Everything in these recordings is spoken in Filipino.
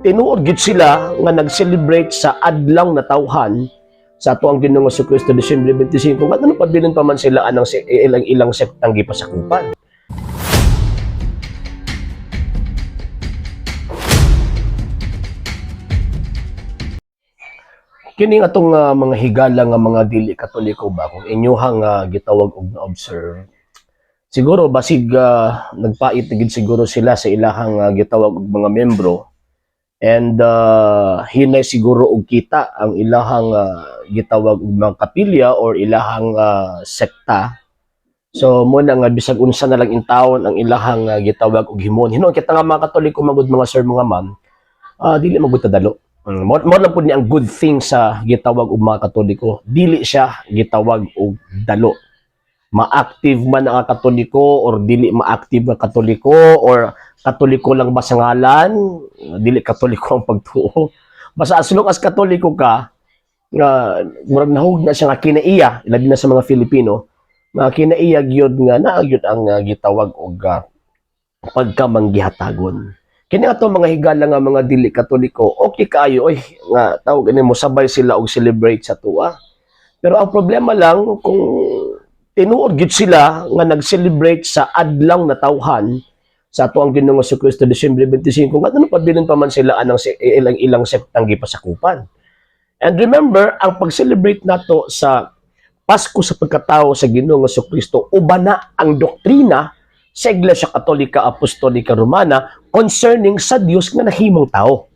tinuod gid sila nga nag-celebrate sa adlaw na tawhan sa ato ang Ginoong Jesucristo Disyembre 25 nga ano pabilin pa man sila anang ilang sektang gipasakupan. Kini atong mga higala nga mga dili Katoliko ba kung inyohang gitawag og na-observe. Siguro basig nagpait gid siguro sila sa ilahang gitawag og mga membro. And hinay siguro og kita ang ilahang gitawag og mga kapilya or ilahang sekta. So mo na nga bisag unsa na lang intawon ang ilahang gitawag og himon. Hinon kita nga mga Katoliko magud mga sir mga ma'am, dili magutadalo. Mo lang pud ni ang good thing sa gitawag og mga Katoliko. Dili siya gitawag og dalo. Ma-active man ang Katoliko or dili ma-active ang Katoliko or Katoliko lang ba sa ngalan, dili Katoliko ang pagtuo. Basta as long as Katoliko ka, murag nahug na siya nga kinaiya, labi na sa mga Filipino, nga kinaiya gyud nga naagyud ang gitawag og pagkamanggihatagon. Kini ato mga higala nga mga dili Katoliko, okay kaayo oy nga tawag ani mo sabay sila og celebrate sa tuwa. Pero ang problema lang kung tinuod gid sila nga nag-celebrate sa adlaw na tawhan sa ato ang Ginoong Jesucristo Disyembre 25 nga ano pabilin pa man sila anang ilang sektang gipasakupan. And remember, ang pag-celebrate nato sa Pasko sa pagkatao sa Ginoong Jesucristo uban na ang doktrina sa Iglesia Katolika Apostolika Romana concerning sa Dios nga nahimong tao.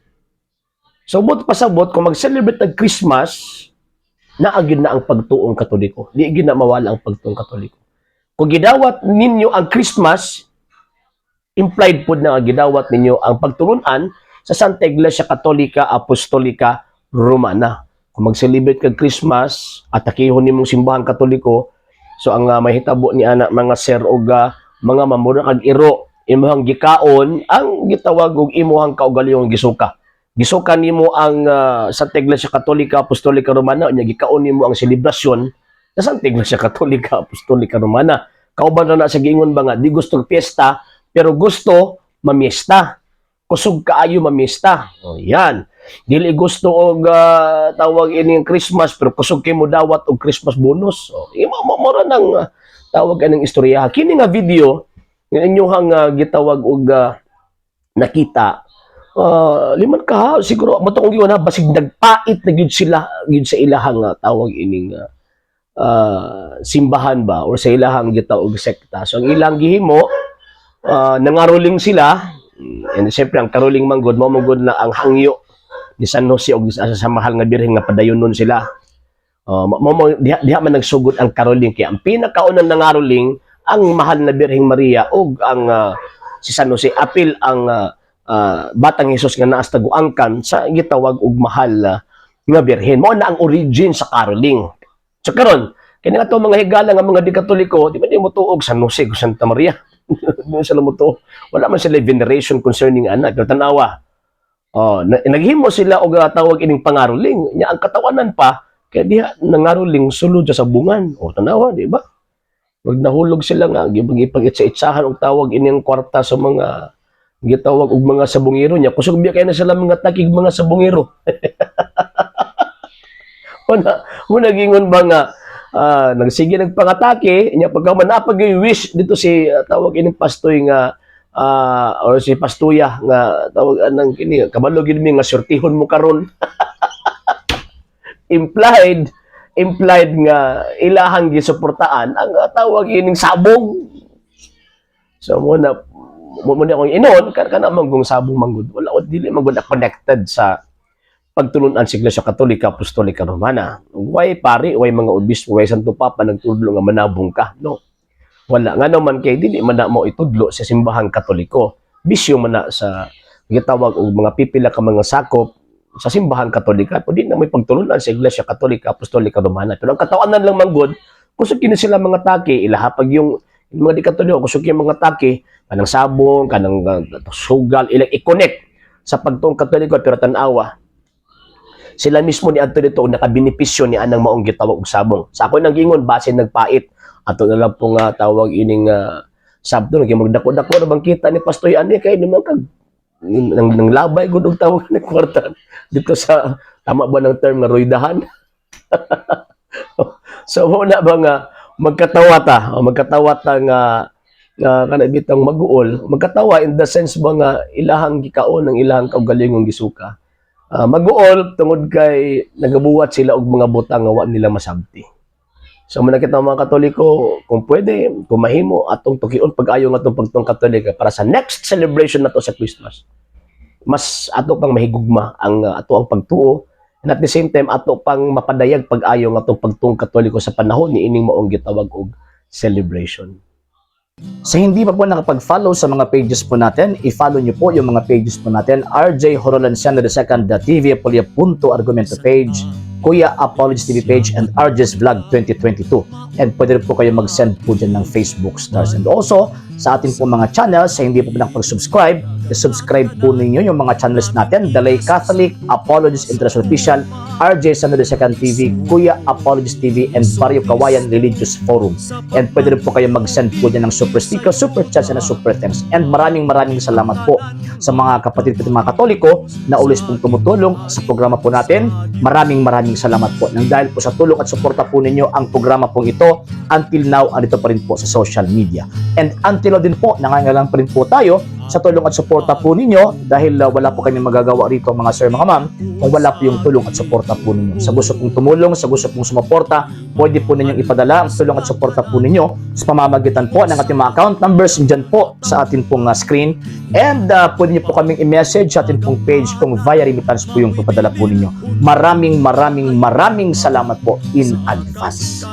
So but pasabot kung mag-celebrate ng Christmas, naagid na ang pagtuong Katoliko. Di gid na mawala ang pagtuong Katoliko. Kung gidawat ninyo ang Christmas, implied po na gidawat ninyo ang pagtulunan sa Santa Iglesia Katolika Apostolika Romana. Kung mag-celebrate kag Christmas, atakihon nimong simbahan Katoliko, so ang mahitabo ni anak mga sir og mga mamura kag iro, imuhang gikaon ang gitawag og imuhang kaugalingong gisuka. Gisukan nimo ang Santa Iglesia Katolika Apostolika Romana, nya gikaon nimo ang selebrasyon sa Santa Iglesia Katolika Apostolika Romana. Kauban na sa giingon ba nga di gusto piyesta pero gusto mamiesta. Kusog kaayo mamiesta. O yan. Dili gusto og tawag ining Christmas pero kusog kay mo dawat og Christmas bonus. O mo ra nang tawag anang istorya. Kini nga video nga inyohang gitawag og nakita. Liman ka siguro mo tong giwan basig nagpait na gyud sila gyud sa ilahang tawag ining simbahan ba or sa ilahang gitawag sekta. So ang ilang gihimo nangaruling sila, and siyempre ang karuling manggod mo manggod na ang hangyo ni San Jose og sa mahal nga birhen nga padayonon sila. Diha man nagsugod ang karuling kay ang pinakaunang nangaruling ang mahal na Birheng Maria og ang si San Jose apil ang batang Hesus nga naas taguangkan sa gitawag og mahal nga birhen. Mao na ang origin sa caroling. So karon kini ato mga higala nga mga di Katoliko, di ba di mo tuog San Jose o Santa Maria? Doon sila mo to. Wala man sila veneration concerning anak. Pero tanawa, naghimo sila og tawag ining pangaruling. Nya ang katawanan pa kay diha nangaruling sulod sa bungan. O tanawa, di ba? Wag nahulog sila nga gipag-itsa-itsahan og tawag ining kwarta sa mga gitawag og mga sabungero nya. Kusog biya kay na sila mga takig mga sabungero. Una gingon ba nga nagsige nagpangatake nya pagka manapag wish dito si tawag ining pastoy nga or si pastuya nga tawag anang kini kabalo gid mi nga sortihon mo karon. implied nga ilahang gisuportaan ang tawag ining sabong. So mo na akong inon kana manggong sabong manggod wala o dili manggod connected sa pagtulunan sa Iglesia Katolika Apostolika Romana. Way pari, way mga obispo, way Santo Papa nagtudlo nga manabong ka, no? Wala nga naman kay dili man na mo itudlo sa simbahan Katoliko. Bisyo man na sa gitawag og mga pipila ka mga sakop sa simbahan Katolika, pwede na may pagtulunan sa Iglesia Katolika Apostolika Romana. Pero ang katawanan lang manggod, kusog kini sila mga take, ilahapag yung mga di Katoliko, kusog yung mga take, kanang sabong, kanang sugal, ilang i-connect sa pagtuong Katoliko, pero tanawa, sila mismo ni adto dito nakabenepisyo ni anang maong gitawag og sabong. Sa ako nang gingon base nagpait ato na lang po nga tawag ining sabdo nga magdako-dako ra bang kita ni pastoy ani kay naman kag nang labay gud og tawag ng kwarta dito sa tama ba ng term nga roydahan. So muna ba nga magkatawa ta nga kana bitang maguol, magkatawa in the sense ba nga ilahang gikaon ng ilahang kaugalingong gisuka. Maguol tungod kay nagabuwat sila og mga butang nga wa nila masabti. So man kita mga Katoliko, kung pwede, kung mahimo atong tukion pag-ayo nga atong pagtong Katolika para sa next celebration nato sa Christmas. Mas ato pang mahigugma ang ato ang pagtuo, and at the same time ato pang mapadayag pag-ayo nga atong pagtong Katoliko sa panahon ni ining maong gitawag og celebration. Sa hindi pa po nakapag-follow sa mga pages po natin, i-follow nyo po yung mga pages po natin, RJ Horolanciano II, TV Apolia Punto Argumento page, Kuya Apologies TV page, and RJ's Vlog 2022. And pwede rin po kayo mag-send po dyan ng Facebook stars. And also, sa ating po mga channels, sa hindi po nakapag-subscribe, subscribe po ninyo yung mga channels natin, The Lay Catholic, Apologies International Official, RJ Sano II TV, Kuya Apologies TV, and Barrio Kawayan Religious Forum. And pwede rin po kayo mag-send po dyan ng super sticker, super chats, and super thanks. And maraming salamat po sa mga kapatid at mga Katoliko na ulis pong tumutulong sa programa po natin. Maraming salamat po. Nang dahil po sa tulong at suporta po ninyo, ang programa pong ito, until now, andito pa rin po sa social media. And until now din po, nangangailangan pa rin po tayo sa tulong at suporta po ninyo dahil wala po kami magagawa rito mga sir, mga ma'am, kung wala po yung tulong at suporta po ninyo. Sa gusto pong tumulong, sa gusto pong sumuporta, pwede po ninyong ipadala ang tulong at suporta po ninyo sa pamamagitan po ng ating mga account numbers dyan po sa ating pong screen. And pwede niyo po kaming i-message sa ating pong page kung via remittance po yung papadala po ninyo. Maraming salamat po in advance.